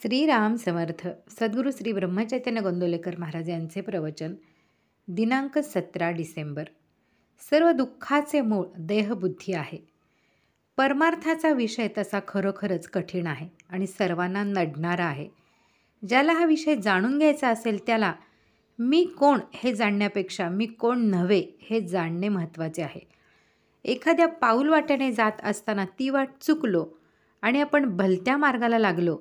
श्रीराम समर्थ. सद्गुरू श्री ब्रह्मचैतन्य गोंदवलेकर महाराज यांचे प्रवचन. दिनांक 17 डिसेंबर. सर्व दुःखाचे मूळ देहबुद्धी आहे. परमार्थाचा विषय तसा खरोखरच कठीण आहे आणि सर्वांना नडणारा आहे. ज्याला हा विषय जाणून घ्यायचा असेल त्याला मी कोण हे जाणण्यापेक्षा मी कोण नव्हे हे जाणणे महत्त्वाचे आहे. एखाद्या पाऊल वाटेने जात असताना ती वाट चुकलो आणि आपण भलत्या मार्गाला लागलो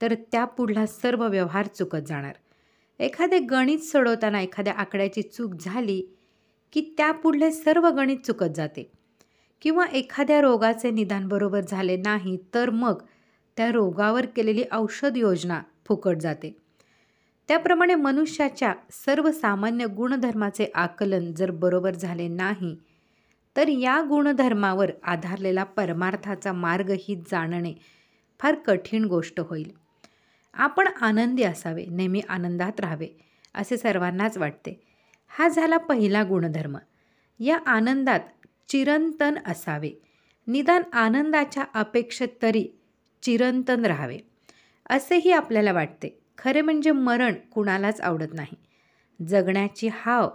तर त्या पुढला सर्व व्यवहार चुकत जाणार. एखादे गणित सोडवताना एखाद्या आकड्याची चूक झाली की त्या पुढले सर्व गणित चुकत जाते. किंवा एखाद्या रोगाचे निदान बरोबर झाले नाही तर मग त्या रोगावर केलेली औषध योजना फुकट जाते. त्याप्रमाणे मनुष्याच्या सर्वसामान्य गुणधर्माचे आकलन जर बरोबर झाले नाही तर या गुणधर्मावर आधारलेला परमार्थाचा मार्गही जाणणे फार कठीण गोष्ट होईल. आपण आनंदी असावे, नेहमी आनंदात राहावे असे सर्वांनाच वाटते. हा झाला पहिला गुणधर्म. या आनंदात चिरंतन असावे, निदान आनंदाच्या अपेक्षेत तरी चिरंतन राहावे असेही आपल्याला वाटते. खरे म्हणजे मरण कुणालाच आवडत नाही. जगण्याची हाव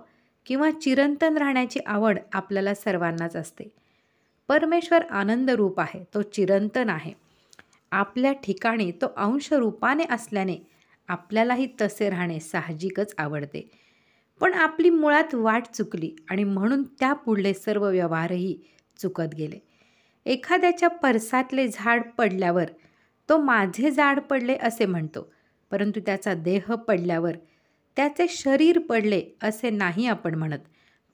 किंवा चिरंतन राहण्याची आवड आपल्याला सर्वांनाच असते. परमेश्वर आनंद रूप आहे, तो चिरंतन आहे. आपल्या ठिकाणी तो अंश रूपाने असल्याने आपल्यालाही तसे राहणे साहजिकच आवडते. पण आपली मुळात वाट चुकली आणि म्हणून त्या पुढले सर्व व्यवहारही चुकत गेले. एखाद्याच्या परसातले झाड पडल्यावर तो माझे झाड पडले असे म्हणतो, परंतु त्याचा देह पडल्यावर त्याचे शरीर पडले असे नाही आपण म्हणत,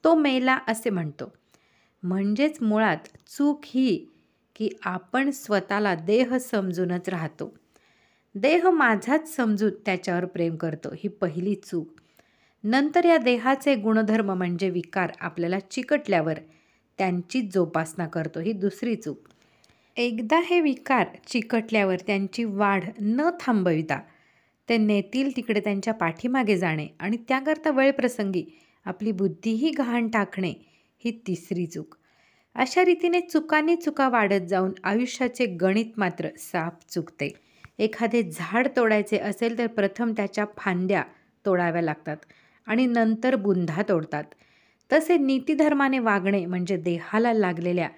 तो मेला असे म्हणतो. म्हणजेच मुळात चूक ही की आपण स्वतःला देह समजूनच राहतो. देह माझाच समजून त्याच्यावर प्रेम करतो, ही पहिली चूक. नंतर या देहाचे गुणधर्म म्हणजे विकार आपल्याला चिकटल्यावर त्यांचीच जोपासना करतो, ही दुसरी चूक. एकदा हे विकार चिकटल्यावर त्यांची वाढ न थांबविता ते नेतील तिकडे त्यांच्या पाठीमागे जाणे आणि त्याकरता वेळप्रसंगी आपली बुद्धीही गहाण टाकणे, ही तिसरी चूक. अशा रीतीने चुकांनी चुका वाढत जाऊन आयुष्याचे गणित मात्र साफ चुकते. एखादे झाड तोडायचे असेल तर प्रथम त्याच्या फांद्या तोडाव्या लागतात आणि नंतर बुंधा तोडतात. तसे नीतिधर्माने वागणे म्हणजे देहाला लागलेल्या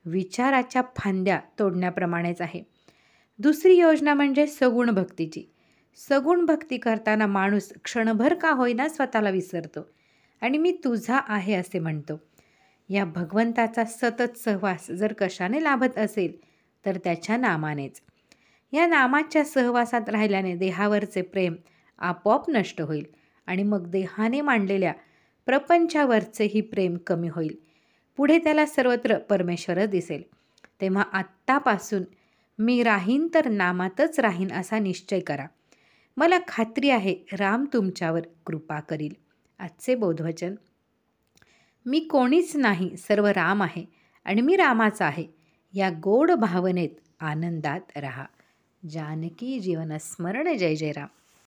विचाराच्या फांद्या तोडण्याप्रमाणेच आहे. दुसरी योजना म्हणजे सगुण भक्तीची. सगुण भक्ती करताना माणूस क्षणभर का होईना स्वतःला विसरतो आणि मी तुझा आहे असे म्हणतो. या भगवंताचा सतत सहवास जर कशाने लाभत असेल तर त्याच्या नामानेच. या नामाच्या सहवासात राहिल्याने देहावरचे प्रेम आपोआप नष्ट होईल आणि मग देहाने मांडलेल्या प्रपंचावरचेही प्रेम कमी होईल. पुढे त्याला सर्वत्र परमेश्वरच दिसेल. तेव्हा आत्तापासून मी राहीन तर नामातच राहीन असा निश्चय करा. मला खात्री आहे राम तुमच्यावर कृपा करील. आजचे बोधवचन. मी कोणीच नाही, सर्व राम आहे आणि मी रामाचा आहे, या गोड भावनेत आनंदात रहा. जानकी जीवन स्मरण. जय जय राम.